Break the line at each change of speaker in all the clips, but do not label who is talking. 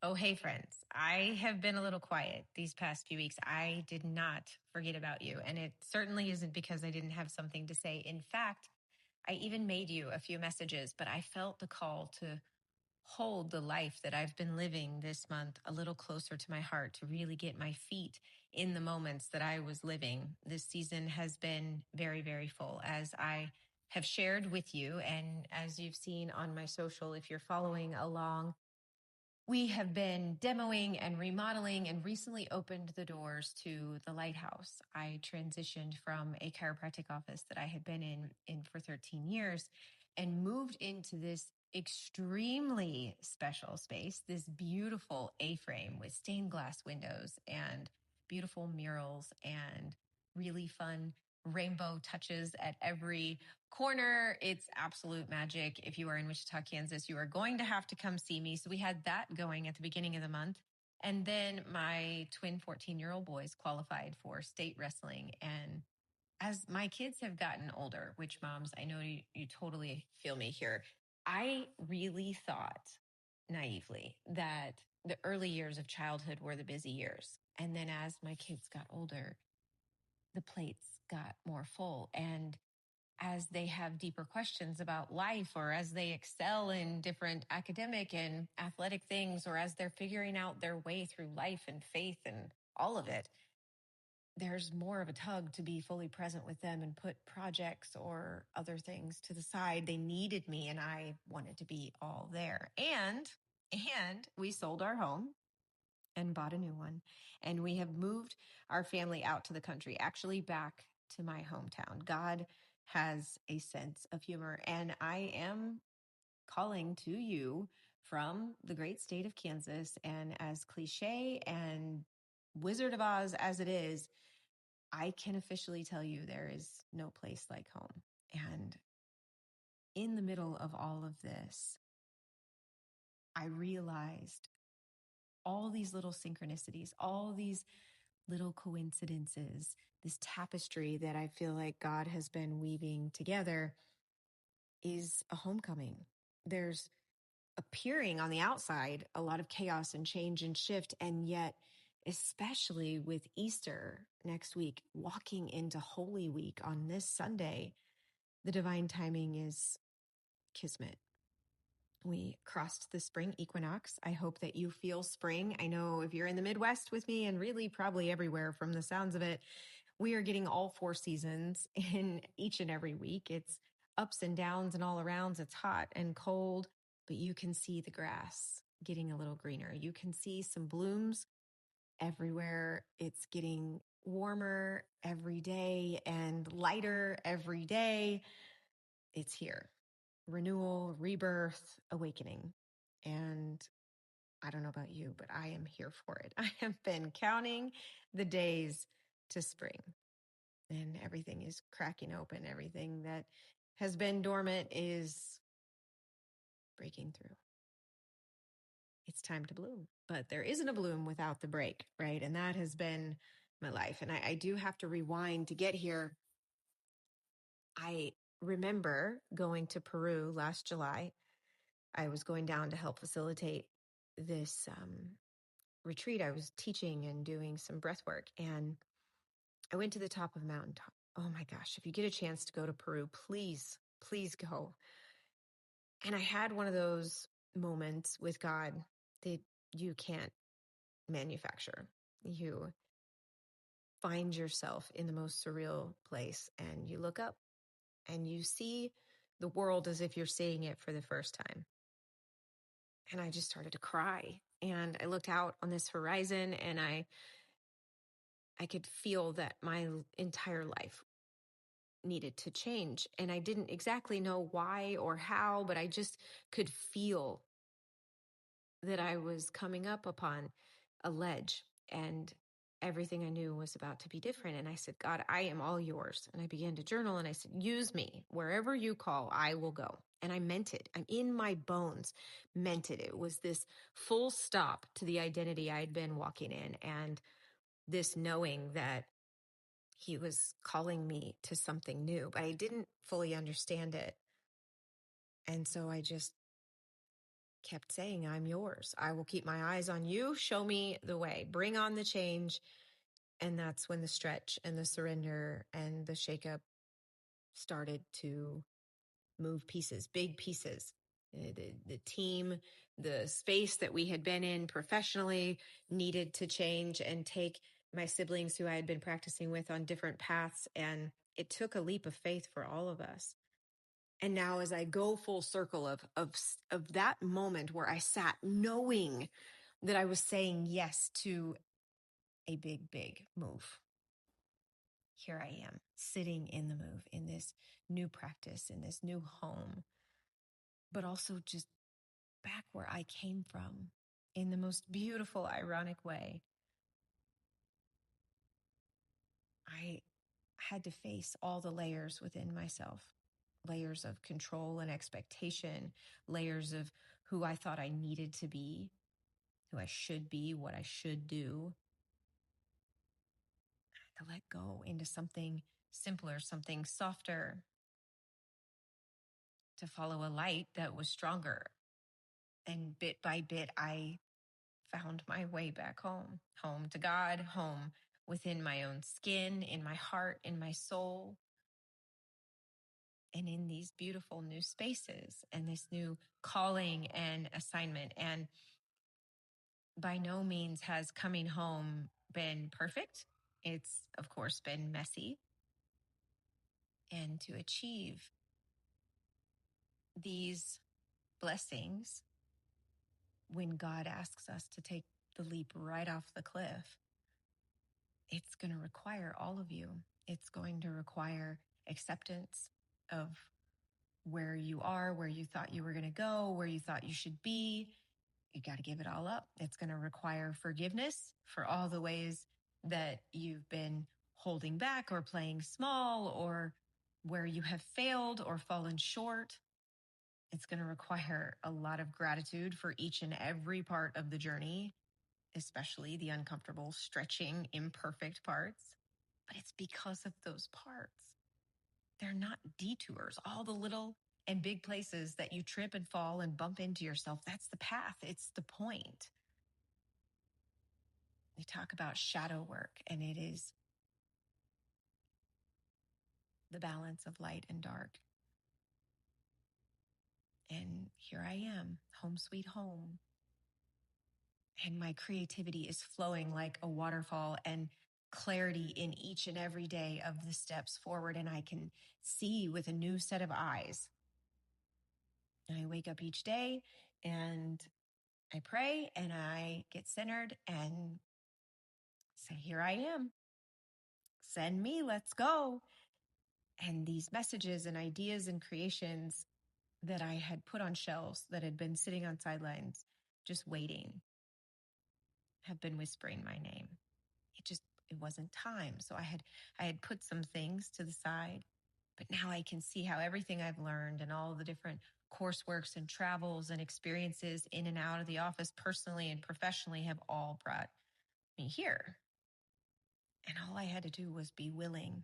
Oh, hey, friends. I have been a little quiet these past few weeks. I did not forget about you. And it certainly isn't because I didn't have something to say. In fact, I even made you a few messages, but I felt the call to hold the life that I've been living this month a little closer to my heart, to really get my feet in the moments that I was living. This season has been very, very full, as I have shared with you. And as you've seen on my social, if you're following along, we have been demoing and remodeling and recently opened the doors to the LightHouse. I transitioned from a chiropractic office that I had been in for 13 years and moved into this extremely special space, this beautiful A-frame with stained glass windows and beautiful murals and really fun rainbow touches at every corner. It's absolute magic. If you are in Wichita, Kansas, you are going to have to come see me. So we had that going at the beginning of the month. And then my twin 14-year-old boys qualified for state wrestling. And as my kids have gotten older, which moms, I know you totally feel me here. I really thought naively that the early years of childhood were the busy years. And then as my kids got older, the plates got more full. And as they have deeper questions about life, or as they excel in different academic and athletic things, or as they're figuring out their way through life and faith and all of it, there's more of a tug to be fully present with them and put projects or other things to the side. They needed me and I wanted to be all there. And we sold our home and bought a new one. And we have moved our family out to the country, actually back to my hometown. God has a sense of humor. And I am calling to you from the great state of Kansas. And as cliche and Wizard of Oz as it is, I can officially tell you there is no place like home. And in the middle of all of this, I realized all these little synchronicities, all these little coincidences, this tapestry that I feel like God has been weaving together is a homecoming. There's appearing on the outside a lot of chaos and change and shift. And yet, especially with Easter next week, walking into Holy Week on this Sunday, the divine timing is kismet. We crossed the spring equinox. I hope that you feel spring. I know if you're in the Midwest with me, and really probably everywhere from the sounds of it, we are getting all four seasons in each and every week. It's ups and downs and all arounds. It's hot and cold, but you can see the grass getting a little greener. You can see some blooms everywhere. It's getting warmer every day and lighter every day. It's here. Renewal, rebirth, awakening. And I don't know about you, but I am here for it. I have been counting the days to spring, and everything is cracking open. Everything that has been dormant is breaking through. It's time to bloom, but there isn't a bloom without the break, right? And that has been my life. And I do have to rewind to get here. I remember going to Peru last July. I was going down to help facilitate this retreat. I was teaching and doing some breath work, and I went to the top of a mountain. Oh my gosh, if you get a chance to go to Peru, please, please go. And I had one of those moments with God that you can't manufacture. You find yourself in the most surreal place, and you look up and you see the world as if you're seeing it for the first time. And I just started to cry. And I looked out on this horizon, and I could feel that my entire life needed to change. And I didn't exactly know why or how, but I just could feel that I was coming up upon a ledge, and everything I knew was about to be different. And I said, God, I am all yours. And I began to journal, and I said, use me. Wherever you call, I will go. And I meant it. I'm in my bones, meant it. It was this full stop to the identity I had been walking in, and this knowing that he was calling me to something new, but I didn't fully understand it. And so I just kept saying, I'm yours. I will keep my eyes on you. Show me the way. Bring on the change. And that's when the stretch and the surrender and the shakeup started to move pieces, big pieces. The team, the space that we had been in professionally needed to change and take my siblings who I had been practicing with on different paths. And it took a leap of faith for all of us. And now as I go full circle of that moment where I sat knowing that I was saying yes to a big, big move. Here I am sitting in the move, in this new practice, in this new home, but also just back where I came from in the most beautiful, ironic way. I had to face all the layers within myself, layers of control and expectation, layers of who I thought I needed to be, who I should be, what I should do. To let go into something simpler, something softer, to follow a light that was stronger. And bit by bit, I found my way back home, home to God, home within my own skin, in my heart, in my soul, and in these beautiful new spaces and this new calling and assignment. And by no means has coming home been perfect. It's, of course, been messy. And to achieve these blessings, when God asks us to take the leap right off the cliff, it's going to require all of you. It's going to require acceptance of where you are, where you thought you were going to go, where you thought you should be. You got to give it all up. It's going to require forgiveness for all the ways that you've been holding back or playing small, or where you have failed or fallen short. It's going to require a lot of gratitude for each and every part of the journey, especially the uncomfortable, stretching, imperfect parts. But it's because of those parts. They're not detours. All the little and big places that you trip and fall and bump into yourself, that's the path. It's the point. We talk about shadow work, and it is the balance of light and dark. And here I am, home sweet home. And my creativity is flowing like a waterfall, and clarity in each and every day of the steps forward. And I can see with a new set of eyes. And I wake up each day and I pray and I get centered and say, here I am. Send me, let's go. And these messages and ideas and creations that I had put on shelves, that had been sitting on sidelines, just waiting, have been whispering my name. It wasn't time. So I had put some things to the side, but now I can see how everything I've learned and all the different courseworks and travels and experiences in and out of the office, personally and professionally, have all brought me here. And all I had to do was be willing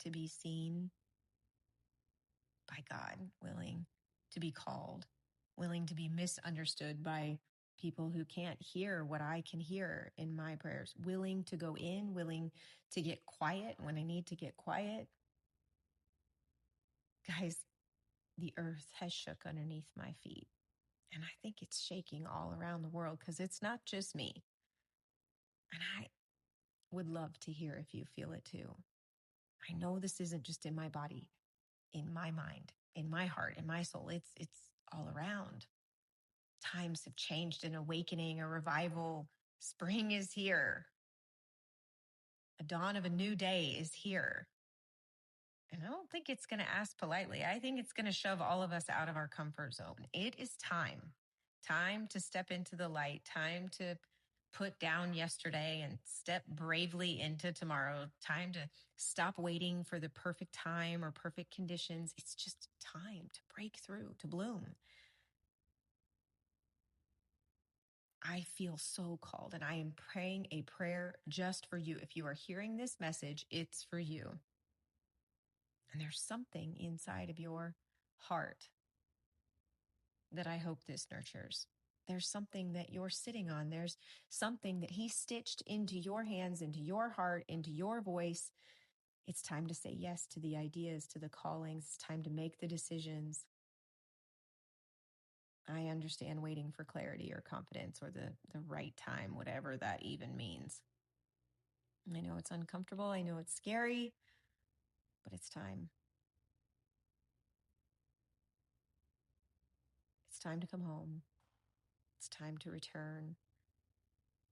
to be seen by God, willing to be called, willing to be misunderstood by people who can't hear what I can hear in my prayers, willing to go in, willing to get quiet when I need to get quiet. Guys, the earth has shook underneath my feet. And I think it's shaking all around the world, because it's not just me. And I would love to hear if you feel it too. I know this isn't just in my body, in my mind, in my heart, in my soul. It's all around. Times have changed, an awakening, a revival. Spring is here. A dawn of a new day is here. And I don't think it's going to ask politely. I think it's going to shove all of us out of our comfort zone. It is time to step into the light, time to put down yesterday and step bravely into tomorrow, time to stop waiting for the perfect time or perfect conditions. It's just time to break through, to bloom. I feel so called, and I am praying a prayer just for you. If you are hearing this message, it's for you. And there's something inside of your heart that I hope this nurtures. There's something that you're sitting on. There's something that he stitched into your hands, into your heart, into your voice. It's time to say yes to the ideas, to the callings. It's time to make the decisions. I understand waiting for clarity or confidence or the right time, whatever that even means. I know it's uncomfortable. I know it's scary, but it's time. It's time to come home. It's time to return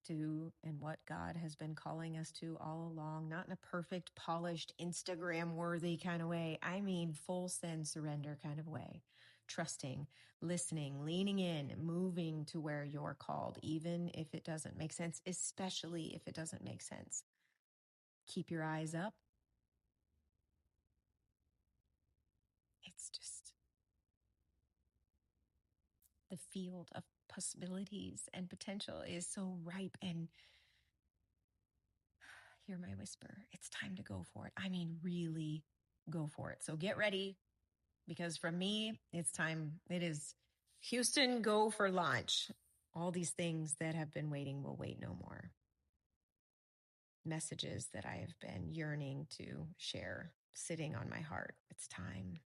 to and what God has been calling us to all along, not in a perfect, polished, Instagram worthy kind of way. I mean, full send surrender kind of way. Trusting, listening, leaning in, moving to where you're called, even if it doesn't make sense, especially if it doesn't make sense. Keep your eyes up. It's just the field of possibilities and potential is so ripe, and hear my whisper. It's time to go for it. I mean, really go for it. So get ready, because from me, it's time. It is Houston, go for launch. All these things that have been waiting will wait no more. Messages that I have been yearning to share, sitting on my heart. It's time.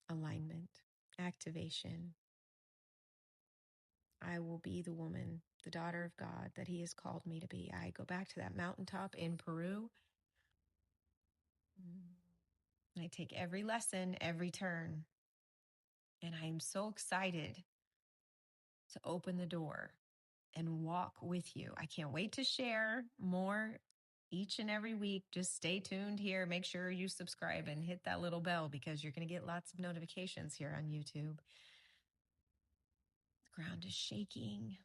Alignment, activation. I will be the woman, the daughter of God that he has called me to be. I go back to that mountaintop in Peru. I take every lesson, every turn. And I am so excited to open the door and walk with you. I can't wait to share more each and every week. Just stay tuned here. Make sure you subscribe and hit that little bell, because you're going to get lots of notifications here on YouTube. The ground is shaking.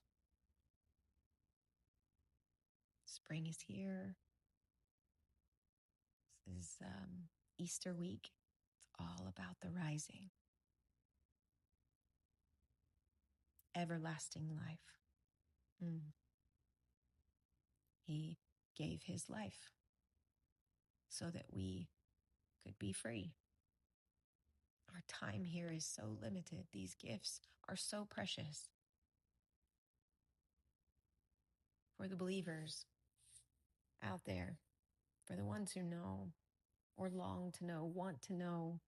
Spring is here. This is Easter week. It's all about the rising. Everlasting life. He gave his life so that we could be free. Our time here is so limited. These gifts are so precious. For the believers out there, for the ones who know or long to know, want to know,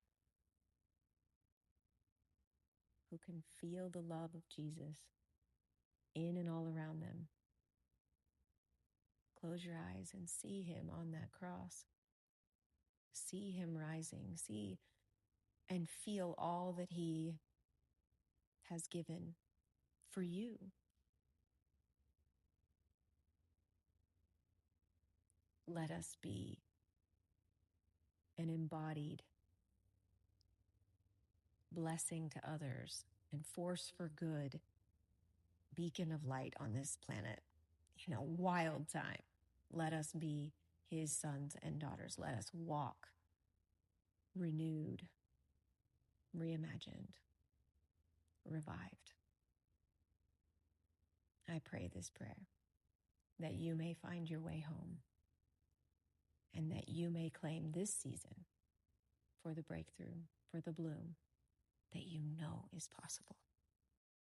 who can feel the love of Jesus in and all around them. Close your eyes and see him on that cross. See him rising. See and feel all that he has given for you. Let us be an embodied blessing to others and force for good beacon of light on this planet in a wild time. Let us be his sons and daughters. Let us walk renewed, reimagined, revived. I pray this prayer that you may find your way home, and that you may claim this season for the breakthrough, for the bloom that you know is possible.